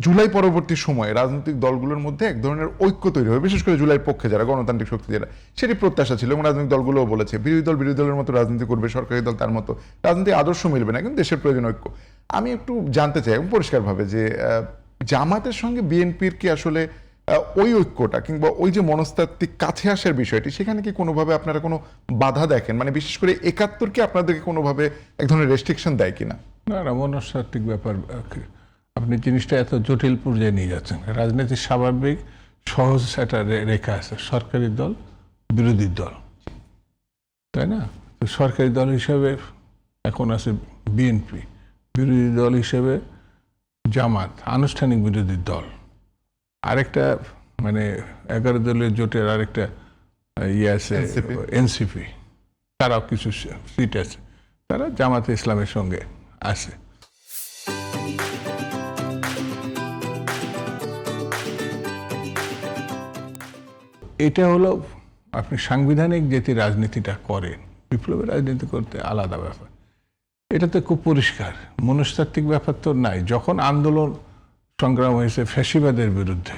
জুলাই পরবর্তী সময়ে রাজনৈতিক দলগুলোর মধ্যে এক ধরনের ঐক্য তৈরি হবে, বিশেষ করে জুলাই পক্ষে যারা গণতান্ত্রিক শক্তি যারা, সেটি প্রত্যাশা ছিল এবং রাজনৈতিক দলগুলোও বলেছে বিরোধী দল বিরোধী দলের মতো রাজনীতি করবে, সরকারি দল তার মতো রাজনীতি, আদর্শ মিলবে না, কিন্তু দেশের প্রয়োজন ঐক্য। আমি একটু জানতে চাই এবং পরিষ্কারভাবে যে জামাতের সঙ্গে বিএনপির কি আসলে ওই ঐক্যটা কিংবা ওই যে মনস্তাত্ত্বিক কাছে আসার বিষয়টি, সেখানে কি কোনোভাবে আপনারা কোনো বাধা দেখেন? মানে বিশেষ করে ৭১ কি আপনাদেরকে কোনোভাবে এক ধরনের রেস্ট্রিকশন দেয় কিনা? না না, মনস্তাত্ত্বিক ব্যাপার, আপনি জিনিসটা এত জটিল পর্যায়ে নিয়ে যাচ্ছেন। রাজনীতির স্বাভাবিক সহজ একটা রেখা আছে, সরকারি দল বিরোধী দল, তাই না? তো সরকারি দল হিসেবে এখন আছে বিএনপি, বিরোধী দল হিসেবে জামাত, আনুষ্ঠানিক বিরোধী দল, আরেকটা মানে 11 দলীয় জোটের আরেকটা ইয়ে আছে এনসিপি, তারাও কিছু সিট আছে, তারা জামাতে ইসলামের সঙ্গে আছে। এটা হলো আপনি সাংবিধানিক যেটি রাজনীতিটা করেন, বিপ্লবের রাজনীতি করতে আলাদা ব্যাপার, এটা তো খুব পরিষ্কার। মনস্তাত্ত্বিক ব্যাপার তো নাই। যখন আন্দোলন সংগ্রাম হয়েছে ফ্যাসিবাদের বিরুদ্ধে,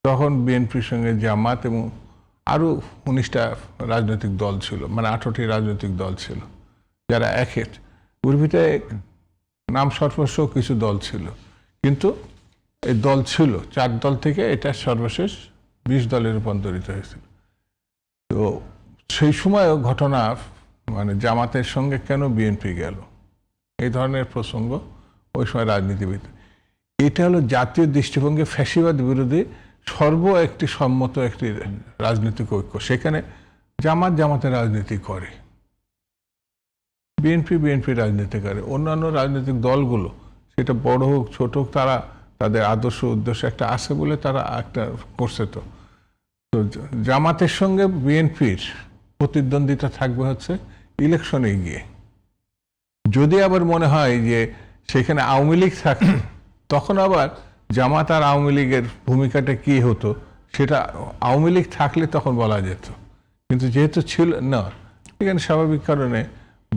তখন বিএনপির সঙ্গে জামাত এবং আরও 19টা রাজনৈতিক দল ছিল, মানে 18টি রাজনৈতিক দল ছিল, যারা একের ভিতরে নাম সর্বস্ব কিছু দল ছিল, কিন্তু এই দল ছিল 4 দল থেকে এটা সর্বশেষ 20 দলে রূপান্তরিত হয়েছিল। তো সেই সময়ও ঘটনা, মানে জামাতের সঙ্গে কেন বিএনপি গেল, এই ধরনের প্রসঙ্গ ওই সময় রাজনীতিবিদ। এটা হলো জাতীয় দৃষ্টিভঙ্গি, ফ্যাসিবাদ বিরোধী একটি সম্মত একটি রাজনৈতিক ঐক্য। সেখানে জামাতের রাজনীতি করে, বিএনপি রাজনীতি করে, অন্যান্য রাজনৈতিক দলগুলো সেটা বড় হোক ছোট হোক, তারা তাদের আদর্শ উদ্দেশ্য একটা আছে বলে তারা একটা করছে। তো জামাতের সঙ্গে বিএনপির প্রতিদ্বন্দ্বিতা থাকবে হচ্ছে ইলেকশনে গিয়ে। যদি আবার মনে হয় যে সেখানে আওয়ামী লীগ থাকে, তখন আবার জামাত আর আওয়ামী লীগের ভূমিকাটা কি হতো সেটা আওয়ামী লীগ থাকলে তখন বলা যেত, কিন্তু যেহেতু ছিল না, এখানে স্বাভাবিক কারণে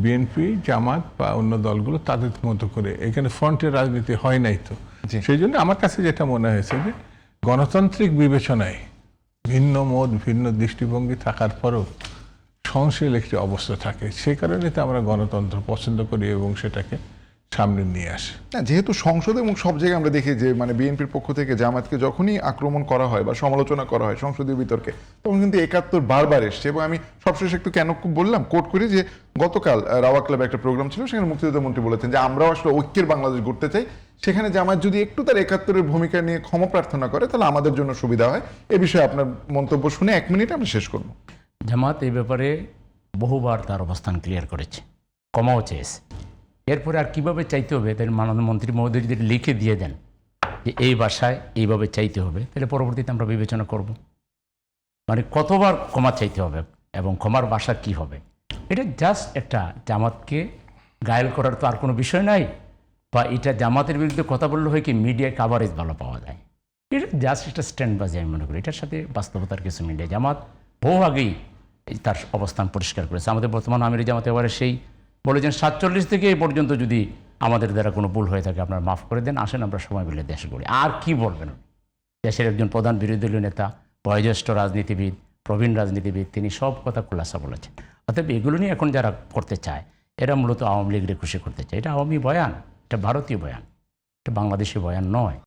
বিএনপি জামাত বা অন্য দলগুলো তাদের মতো করে, এখানে ফ্রন্টের রাজনীতি হয় নাই। তো সেই জন্য আমার কাছে যেটা মনে হয়েছে যে গণতান্ত্রিক বিবেচনায় ভিন্ন মত ভিন্ন দৃষ্টিভঙ্গি থাকার পরও সহনশীল একটি অবস্থা থাকে, সেই কারণে তো আমরা গণতন্ত্র পছন্দ করি এবং সেটাকে সামনে নিয়ে আসি। না, যেহেতু সংসদে এবং সব জায়গায় আমরা দেখি যে মানে বিএনপির পক্ষ থেকে জামাতকে যখনই আক্রমণ করা হয় বা সমালোচনা করা হয় সংসদীয় বিতর্কে, তখন কিন্তু ৭১ বারবার এসছে। এবং আমি সবশেষে একটু কেন বললাম, কোট করি যে গতকাল রাওয়া ক্লাবে একটা প্রোগ্রাম ছিল, সেখানে মুক্তিযোদ্ধা মন্ত্রী বলেছেন যে আমরাও আসলে ঐক্যের বাংলাদেশ গড়তে চাই, সেখানে জামাত যদি একটু তার ৭১-এর ভূমিকা নিয়ে ক্ষমা প্রার্থনা করে তাহলে আমাদের জন্য সুবিধা হয়। এ বিষয়ে আপনার মন্তব্য শুনে 1 মিনিট আমরা শেষ করব। জামাত এই ব্যাপারে বহুবার তার অবস্থান ক্লিয়ার করেছে, ক্ষমাও চেয়েছে। এরপরে আর কীভাবে চাইতে হবে, তাহলে মাননীয় মন্ত্রী মহোদয় যদি লিখে দিয়ে দেন যে এই ভাষায় এইভাবে চাইতে হবে, তাহলে পরবর্তীতে আমরা বিবেচনা করব। মানে কতবার ক্ষমা চাইতে হবে এবং ক্ষমার ভাষা কি হবে, এটা জাস্ট একটা জামাতকে গায়েল করার তো আর কোনো বিষয় নাই, বা এটা জামাতের বিরুদ্ধে কথা বললে হয় কি মিডিয়ায় কাভারেজ ভালো পাওয়া যায়, এটা জাস্ট একটা স্ট্যান্ডবাজি আমি মনে করি। এটার সাথে বাস্তবতার কিছু মিডিয়া, জামাত বহু আগেই তার অবস্থান পরিষ্কার করেছে। আমাদের বর্তমান আমির জামাত এবারে সেই বলেছেন 47 থেকে এই পর্যন্ত যদি আমাদের দ্বারা কোনো ভুল হয়ে থাকে আপনারা মাফ করে দেন, আসেন আমরা সময় মিলে দেশ গড়ি। আর কি বলবেন, দেশের একজন প্রধান বিরোধী দলীয় নেতা, বয়োজ্যেষ্ঠ রাজনীতিবিদ, প্রবীণ রাজনীতিবিদ, তিনি সব কথা খোলাসা বলেছেন। অতএব এগুলো নিয়ে এখন যারা করতে চায়, এরা মূলত আওয়ামী লীগের খুশি করতে চায়। এটা আওয়ামী বয়ান, এটা ভারতীয় বয়ান, এটা বাংলাদেশি বয়ান নয়।